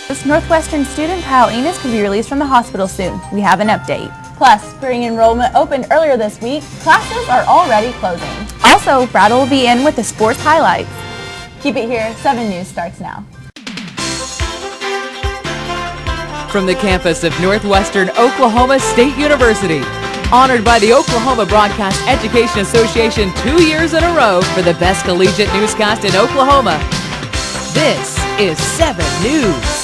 Northwestern student Kyle Enos could be released from the hospital soon. We have an update. Plus, spring enrollment opened earlier this week. Classes are already closing. Also, Brad will be in with the sports highlights. Keep it here. 7 News starts now. From the campus of Northwestern Oklahoma State University, honored by the Oklahoma Broadcast Education Association 2 years in a row for the best collegiate newscast in Oklahoma. This is 7 News.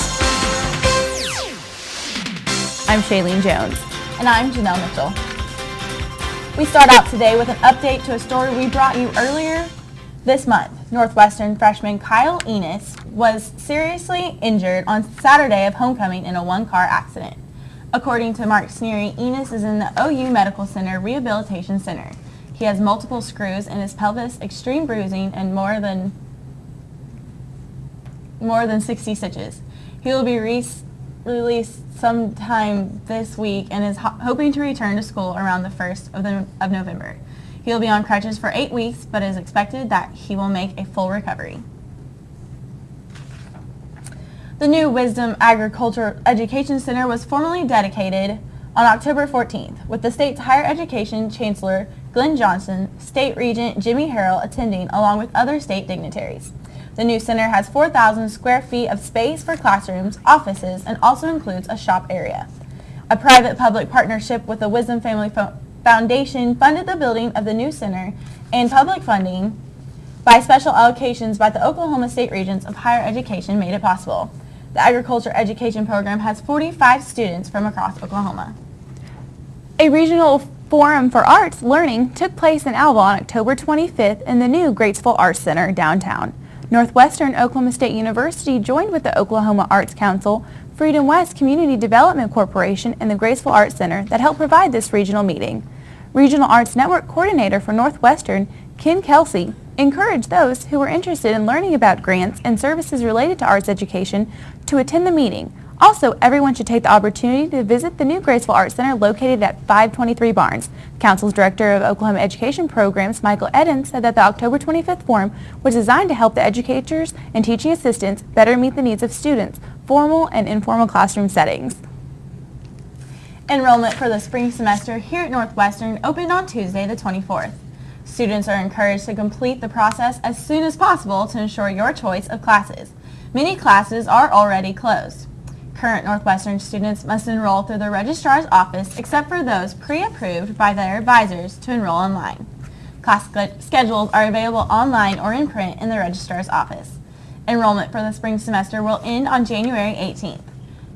I'm Shailene Jones. And I'm Janelle Mitchell. We start out today with an update to a story we brought you earlier this month. Northwestern freshman Kyle Enos was seriously injured on Saturday of homecoming in a one-car accident. According to Mark Sneary, Enos is in the OU Medical Center Rehabilitation Center. He has multiple screws in his pelvis, extreme bruising, and more than 60 stitches. He will be released sometime this week and is hoping to return to school around the 1st of November. He will be on crutches for 8 weeks, but it is expected that he will make a full recovery. The new Wisdom Agriculture Education Center was formally dedicated on October 14th, with the state's higher education chancellor Glenn Johnson, state regent Jimmy Harrell attending along with other state dignitaries. The new center has 4,000 square feet of space for classrooms, offices, and also includes a shop area. A private-public partnership with the Wisdom Family Foundation funded the building of the new center, and public funding by special allocations by the Oklahoma State Regents of Higher Education made it possible. The Agriculture Education Program has 45 students from across Oklahoma. A regional forum for arts learning took place in Alva on October 25th in the new Gratesville Arts Center downtown. Northwestern Oklahoma State University joined with the Oklahoma Arts Council, Freedom West Community Development Corporation, and the Gratesville Arts Center that helped provide this regional meeting. Regional Arts Network Coordinator for Northwestern, Ken Kelsey, encouraged those who were interested in learning about grants and services related to arts education to attend the meeting. Also, everyone should take the opportunity to visit the new Gratesville Arts Center located at 523 Barnes. Council's Director of Oklahoma Education Programs, Michael Eden, said that the October 25th forum was designed to help the educators and teaching assistants better meet the needs of students, formal and informal classroom settings. Enrollment for the spring semester here at Northwestern opened on Tuesday the 24th. Students are encouraged to complete the process as soon as possible to ensure your choice of classes. Many classes are already closed. Current Northwestern students must enroll through the registrar's office except for those pre-approved by their advisors to enroll online. Class schedules are available online or in print in the registrar's office. Enrollment for the spring semester will end on January 18th.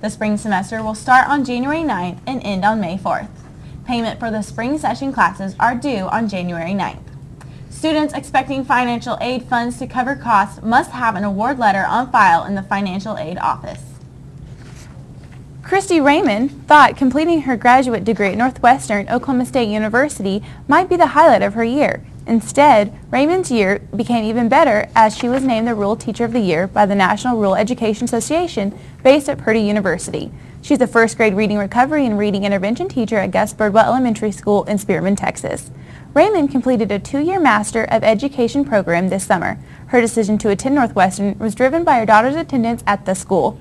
The spring semester will start on January 9th and end on May 4th. Payment for the spring session classes are due on January 9th. Students expecting financial aid funds to cover costs must have an award letter on file in the financial aid office. Christy Raymond thought completing her graduate degree at Northwestern Oklahoma State University might be the highlight of her year. Instead, Raymond's year became even better as she was named the Rural Teacher of the Year by the National Rural Education Association based at Purdy University. She's a first grade reading recovery and reading intervention teacher at Gus Birdwell Elementary School in Spearman, Texas. Raymond completed a 2-year Master of Education program this summer. Her decision to attend Northwestern was driven by her daughter's attendance at the school.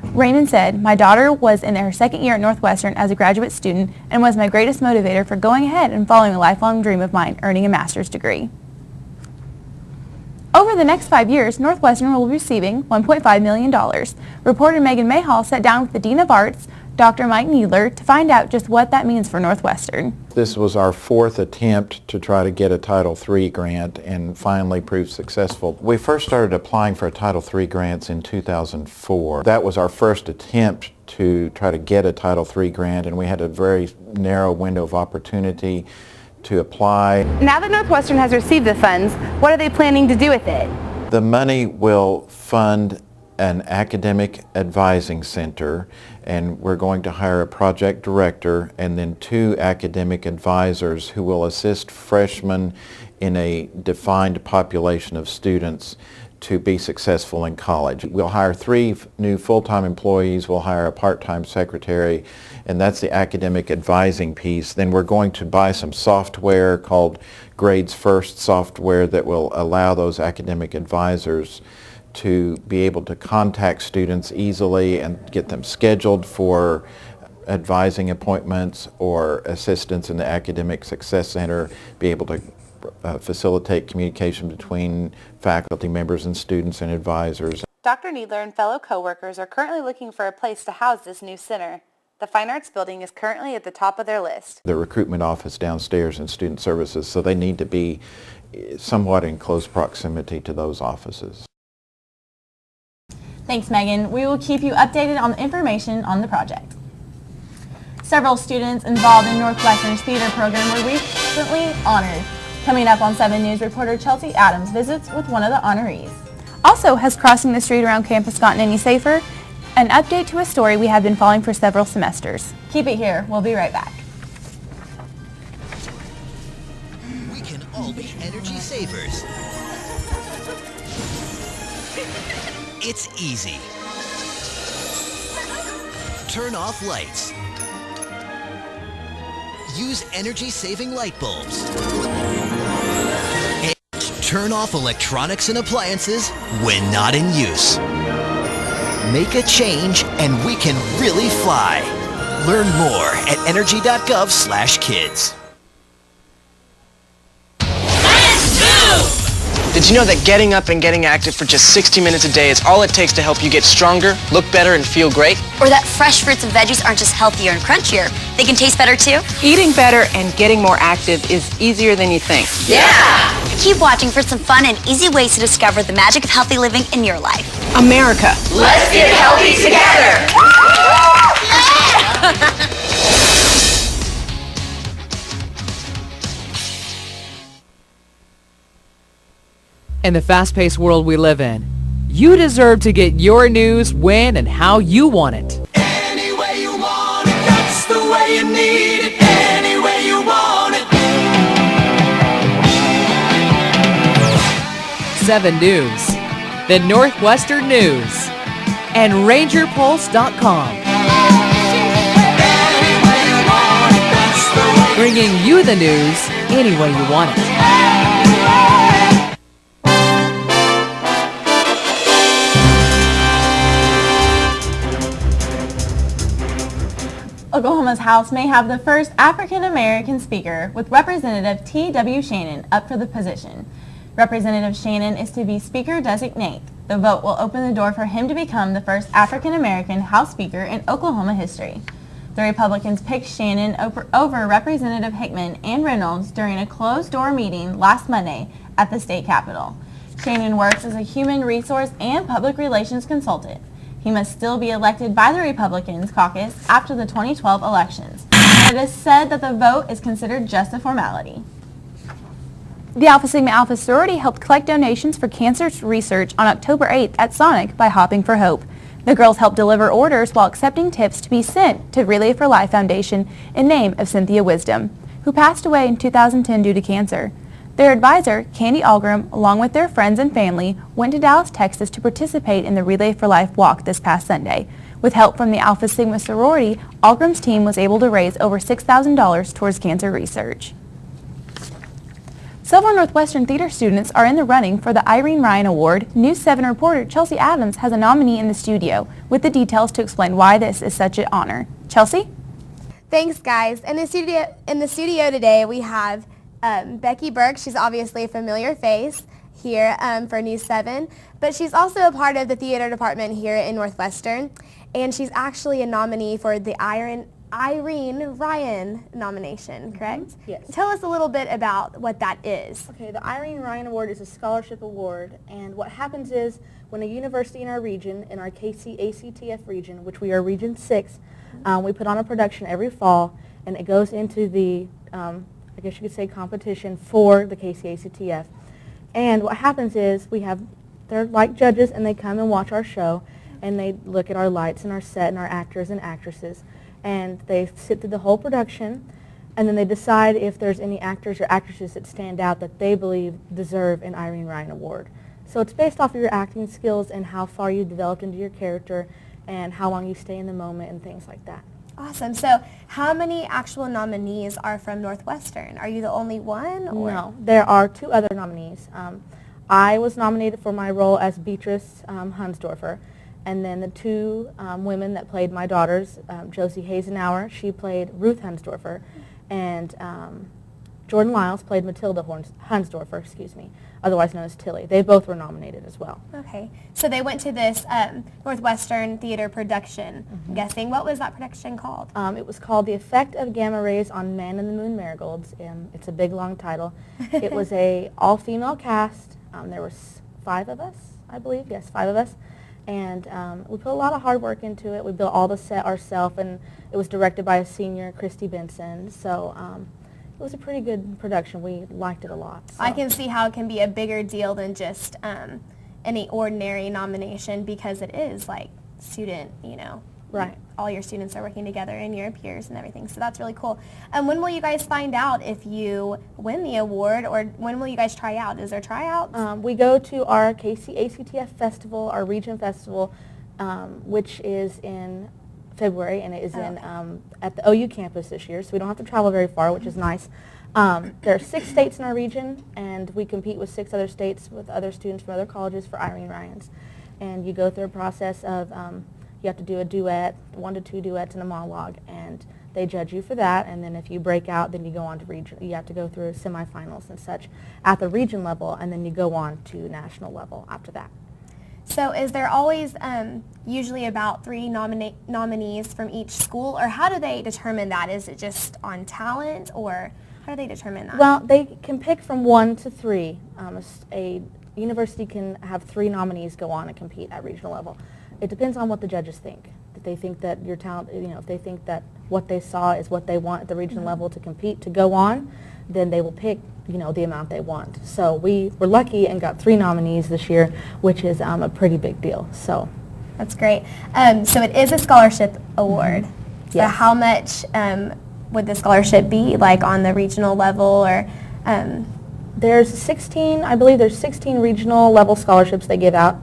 Raymond said, "My daughter was in her second year at Northwestern as a graduate student and was my greatest motivator for going ahead and following a lifelong dream of mine, earning a master's degree." Over the next 5 years, Northwestern will be receiving $1.5 million. Reporter Megan Mayhall sat down with the Dean of Arts, Dr. Mike Needler, to find out just what that means for Northwestern. This was our 4th attempt to try to get a Title III grant and finally proved successful. We first started applying for a Title III grants in 2004. That was our first attempt to try to get a Title III grant, and we had a very narrow window of opportunity to apply. Now that Northwestern has received the funds, what are they planning to do with it? The money will fund an academic advising center, and we're going to hire a project director and then 2 academic advisors who will assist freshmen in a defined population of students to be successful in college. We'll hire 3 new full-time employees, we'll hire a part-time secretary, and that's the academic advising piece. Then we're going to buy some software called Grades First software that will allow those academic advisors to be able to contact students easily and get them scheduled for advising appointments or assistance in the Academic Success Center, be able to facilitate communication between faculty members and students and advisors. Dr. Needler and fellow coworkers are currently looking for a place to house this new center. The Fine Arts Building is currently at the top of their list. The recruitment office downstairs in student services, so they need to be somewhat in close proximity to those offices. Thanks, Megan. We will keep you updated on the information on the project. Several students involved in Northwestern's theater program were recently honored. Coming up on 7 News, reporter Chelsea Adams visits with one of the honorees. Also, has crossing the street around campus gotten any safer? An update to a story we have been following for several semesters. Keep it here. We'll be right back. We can all be energy savers. It's easy. Turn off lights. Use energy-saving light bulbs. And turn off electronics and appliances when not in use. Make a change and we can really fly. Learn more at energy.gov/kids. Did you know that getting up and getting active for just 60 minutes a day is all it takes to help you get stronger, look better, and feel great? Or that fresh fruits and veggies aren't just healthier and crunchier, they can taste better too? Eating better and getting more active is easier than you think. Yeah! Keep watching for some fun and easy ways to discover the magic of healthy living in your life. America. Let's get healthy together! In the fast-paced world we live in, you deserve to get your news when and how you want it. Any way you want it, that's the way you need it. Any way you want it. 7 News, the Northwestern News, and RangerPulse.com. Bringing you the news any way you want it. Oklahoma's House may have the first African-American speaker, with Representative T.W. Shannon up for the position. Representative Shannon is to be Speaker designate. The vote will open the door for him to become the first African-American House Speaker in Oklahoma history. The Republicans picked Shannon over Representative Hickman and Reynolds during a closed-door meeting last Monday at the state capitol. Shannon works as a human resource and public relations consultant. He must still be elected by the Republicans caucus after the 2012 elections. It is said that the vote is considered just a formality. The Alpha Sigma Alpha sorority helped collect donations for cancer research on October 8th at Sonic by Hopping for Hope. The girls helped deliver orders while accepting tips to be sent to Relay for Life Foundation in name of Cynthia Wisdom, who passed away in 2010 due to cancer. Their advisor, Candy Algram, along with their friends and family, went to Dallas, Texas to participate in the Relay for Life walk this past Sunday. With help from the Alpha Sigma sorority, Algram's team was able to raise over $6,000 towards cancer research. Several Northwestern theater students are in the running for the Irene Ryan Award. News 7 reporter Chelsea Adams has a nominee in the studio with the details to explain why this is such an honor. Chelsea? Thanks, guys. In the studio today, we have Becky Burke. She's obviously a familiar face here for News 7, but she's also a part of the theater department here in Northwestern, and she's actually a nominee for the Irene Ryan nomination, correct? Yes. Tell us a little bit about what that is. Okay, the Irene Ryan Award is a scholarship award, and what happens is when a university in our region, in our KC-ACTF region, which we are Region 6, we put on a production every fall, and it goes into the I guess you could say competition for the KC-ACTF. And what happens is they're like judges, and they come and watch our show, and they look at our lights and our set and our actors and actresses, and they sit through the whole production, and then they decide if there's any actors or actresses that stand out that they believe deserve an Irene Ryan Award. So it's based off of your acting skills and how far you developed into your character and how long you stay in the moment and things like that. Awesome. So how many actual nominees are from Northwestern? Are you the only one? Or? No, there are 2 other nominees. I was nominated for my role as Beatrice Hunsdorfer, and then the two women that played my daughters, Josie Hazenauer, she played Ruth Hunsdorfer, and Jordan Lyles played Matilda Hunsdorfer, otherwise known as Tilly. They both were nominated as well. Okay, so they went to this Northwestern Theater production, I'm guessing. What was that production called? It was called The Effect of Gamma Rays on Man in the Moon Marigolds. It's a big, long title. It was a all-female cast. There were 5 of us, I believe. Yes, 5 of us. And we put a lot of hard work into it. We built all the set ourselves, and it was directed by a senior, Christy Benson. So it was a pretty good production. We liked it a lot. So. I can see how it can be a bigger deal than just any ordinary nomination, because it is like student, right. All your students are working together and your peers and everything. So that's really cool. And when will you guys find out if you win the award, or when will you guys try out? Is there tryouts? We go to our KC-ACTF festival, our region festival, which is in February, and it is at the OU campus this year, so we don't have to travel very far, which is nice. There are 6 states in our region, and we compete with 6 other states with other students from other colleges for Irene Ryans. And you go through a process of you have to do a duet, 1 to 2 duets and a monologue, and they judge you for that. And then if you break out, then you go on to region. You have to go through semifinals and such at the region level, and then you go on to national level after that. So is there always usually about 3 nominees from each school, or how do they determine that? Is it just on talent, or how do they determine that? Well, they can pick from 1 to 3. A university can have 3 nominees go on and compete at regional level. It depends on what the judges think. If they think that your talent, if they think that what they saw is what they want at the regional level to compete, to go on, then they will pick the amount they want. So we were lucky and got 3 nominees this year, which is a pretty big deal. So that's great. So it is a scholarship award. So yes. How much would the scholarship be, like on the regional level, or? There's 16, I believe there's 16 regional level scholarships they give out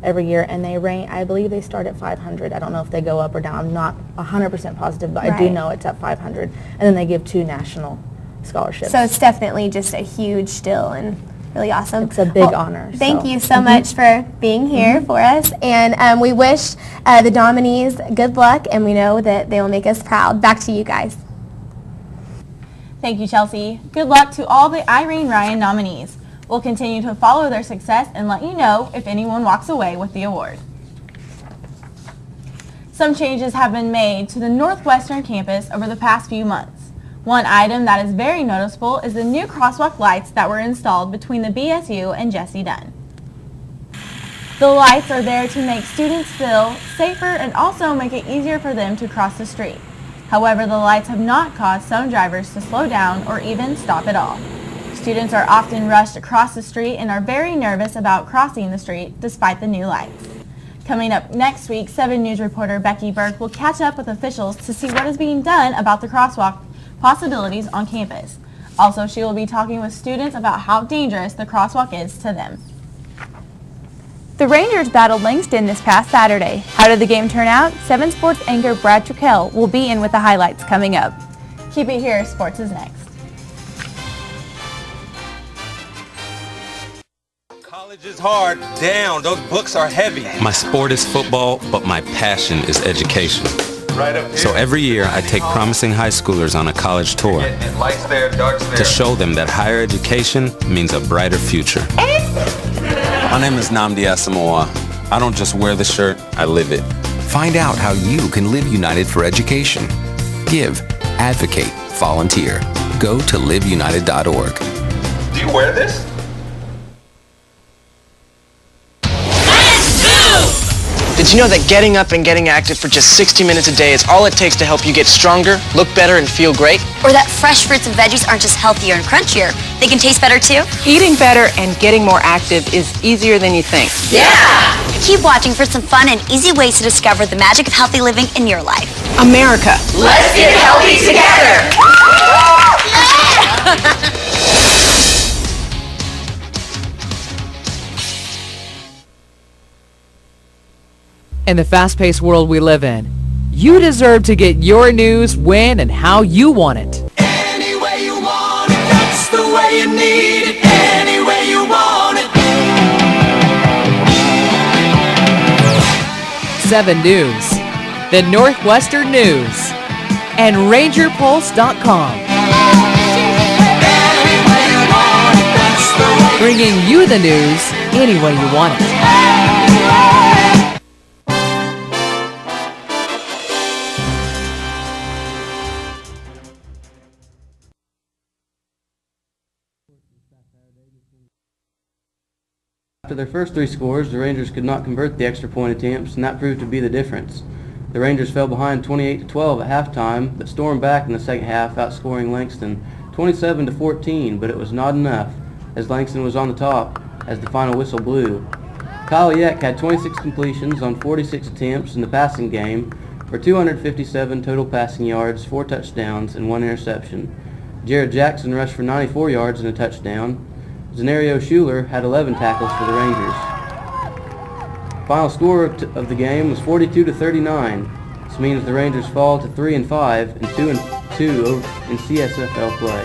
every year, and they range, I believe they start at 500. I don't know if they go up or down. I'm not 100% positive, but I do know it's at 500. And then they give 2 national scholarships. So it's definitely just a huge deal and really awesome. It's a big honor. Thank you so much for being here for us, and we wish the nominees good luck, and we know that they will make us proud. Back to you guys. Thank you, Chelsea. Good luck to all the Irene Ryan nominees. We'll continue to follow their success and let you know if anyone walks away with the award. Some changes have been made to the Northwestern campus over the past few months. One item that is very noticeable is the new crosswalk lights that were installed between the BSU and Jesse Dunn. The lights are there to make students feel safer and also make it easier for them to cross the street. However, the lights have not caused some drivers to slow down or even stop at all. Students are often rushed across the street and are very nervous about crossing the street despite the new lights. Coming up next week, 7 News reporter Becky Burke will catch up with officials to see what is being done about the crosswalk possibilities on campus. Also, she will be talking with students about how dangerous the crosswalk is to them. The Rangers battled Langston this past Saturday. How did the game turn out? 7 Sports anchor Brad Trukell will be in with the highlights coming up. Keep it here. Sports is next. College is hard. Damn, those books are heavy. My sport is football, but my passion is education. Right up here. So every year I take promising high schoolers on a college tour Lights there, darks there. to show them that higher education means a brighter future. My name is Nnamdi Asamoah. I don't just wear the shirt, I live it. Find out how you can live United for Education. Give, advocate, volunteer. Go to liveunited.org. Do you wear this? Did you know that getting up and getting active for just 60 minutes a day is all it takes to help you get stronger, look better, and feel great? Or that fresh fruits and veggies aren't just healthier and crunchier, they can taste better too? Eating better and getting more active is easier than you think. Yeah! Keep watching for some fun and easy ways to discover the magic of healthy living in your life. America. Let's get healthy together! In the fast-paced world we live in, you deserve to get your news when and how you want it. Any way you want it, that's the way you need it. Any way you want it. 7 News, the Northwestern News, and RangerPulse.com. Bringing you the news any way you want it. After their first 3 scores, the Rangers could not convert the extra point attempts, and that proved to be the difference. The Rangers fell behind 28-12 at halftime, but stormed back in the second half, outscoring Langston 27-14, but it was not enough, as Langston was on the top as the final whistle blew. Kyle Yeck had 26 completions on 46 attempts in the passing game for 257 total passing yards, 4 touchdowns, and 1 interception. Jared Jackson rushed for 94 yards and a touchdown. Zenario Schuler had 11 tackles for the Rangers. Final score of the game was 42-39. This means the Rangers fall to 3-5 and 2-2 in CSFL play.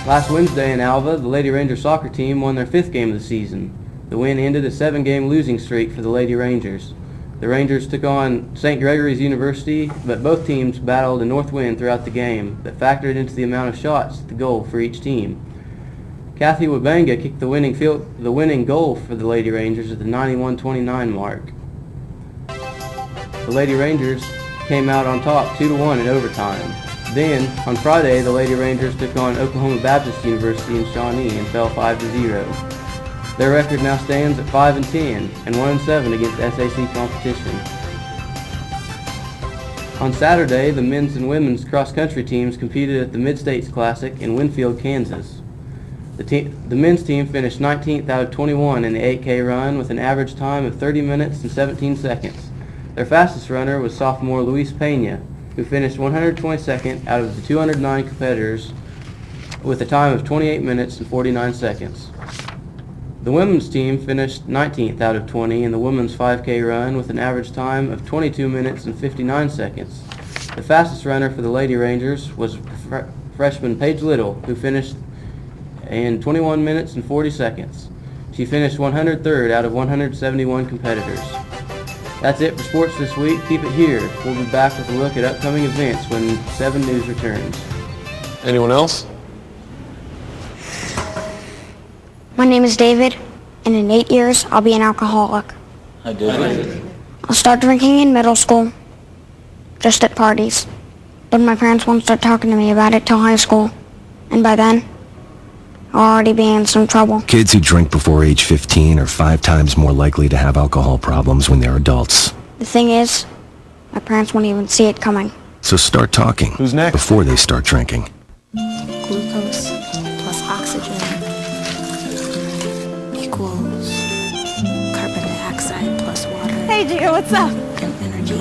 Last Wednesday in Alva, the Lady Ranger soccer team won their 5th game of the season. The win ended a 7-game losing streak for the Lady Rangers. The Rangers took on St. Gregory's University, but both teams battled a north wind throughout the game that factored into the amount of shots at the goal for each team. Kathy Wabanga kicked the winning goal for the Lady Rangers at the 91-29 mark. The Lady Rangers came out on top 2-1 in overtime. Then, on Friday, the Lady Rangers took on Oklahoma Baptist University in Shawnee and fell 5-0. Their record now stands at 5-10 and 1-7 against SAC competition. On Saturday, the men's and women's cross-country teams competed at the Mid-States Classic in Winfield, Kansas. The men's team finished 19th out of 21 in the 8K run with an average time of 30 minutes and 17 seconds. Their fastest runner was sophomore Luis Pena, who finished 122nd out of the 209 competitors with a time of 28 minutes and 49 seconds. The women's team finished 19th out of 20 in the women's 5K run with an average time of 22 minutes and 59 seconds. The fastest runner for the Lady Rangers was freshman Paige Little, who finished in 21 minutes and 40 seconds. She finished 103rd out of 171 competitors. That's it for sports this week. Keep it here. We'll be back with a look at upcoming events when 7 News returns. Anyone else? My name is David, and in 8 years, I'll be an alcoholic. Hi, David. I'll start drinking in middle school, just at parties. But my parents won't start talking to me about it till high school. And by then, I'll already be in some trouble. Kids who drink before age 15 are 5 times more likely to have alcohol problems when they're adults. The thing is, my parents won't even see it coming. So start talking. Who's next? Before they start drinking. Glucose plus oxygen equals carbon dioxide plus water. Hey dear, what's up? And energy.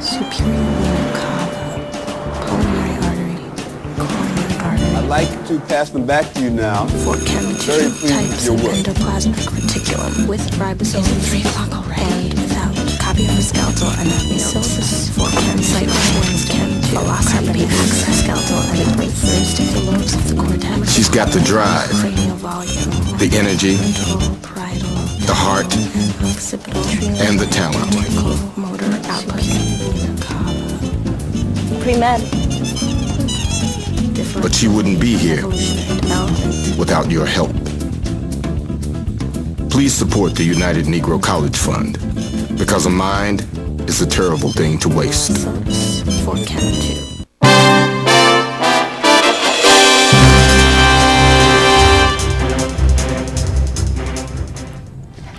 Superior vena cava, pulmonary artery, coronary artery. I'd like to pass them back to you now. For chem Very tissue pleased with types your of work. endoplasmic reticulum with ribosome 3 o'clock already without copy of the skeletal anatomy syllabus for chem site wings chem velocity access skeletal and refers to the lobes of the cortex. She's got the drive, Cranial volume, the energy, ventral, parietal, the heart, and occipital, and the talent. motor output, Pre-med. But she wouldn't be here without your help. Please support the United Negro College Fund, because a mind is a terrible thing to waste. for chem 2.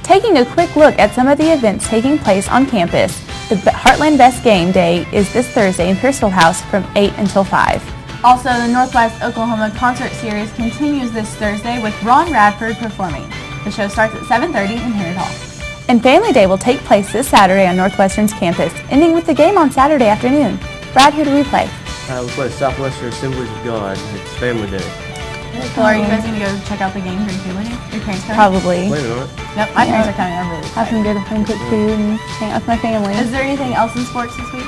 Taking a quick look at some of the events taking place on campus, the Heartland Best Game Day is this Thursday in Pearsall House from 8 until 5. Also, the Northwest Oklahoma Concert Series continues this Thursday with Ron Radford performing. The show starts at 7:30 in Harriet Hall. And Family Day will take place this Saturday on Northwestern's campus, ending with the game on Saturday afternoon. Brad, who do we play? We play Southwestern Assemblies of God. It's Family Day. So are you guys going to go check out the game during Family Day? Your parents coming? Probably. Planning on it. Yep, my parents are coming. I'm really Have some good home cooked food and hang out with my family. Is there anything else in sports this week?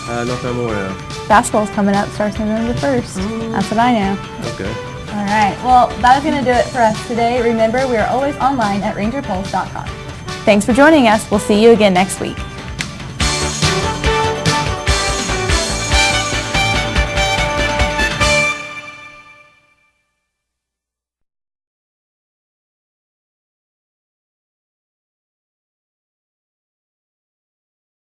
Nothing more now. Basketball's coming up, starts November 1st. That's what I know. Okay. All right. Well, that is going to do it for us today. Remember, we are always online at rangerpulse.com. Thanks for joining us. We'll see you again next week.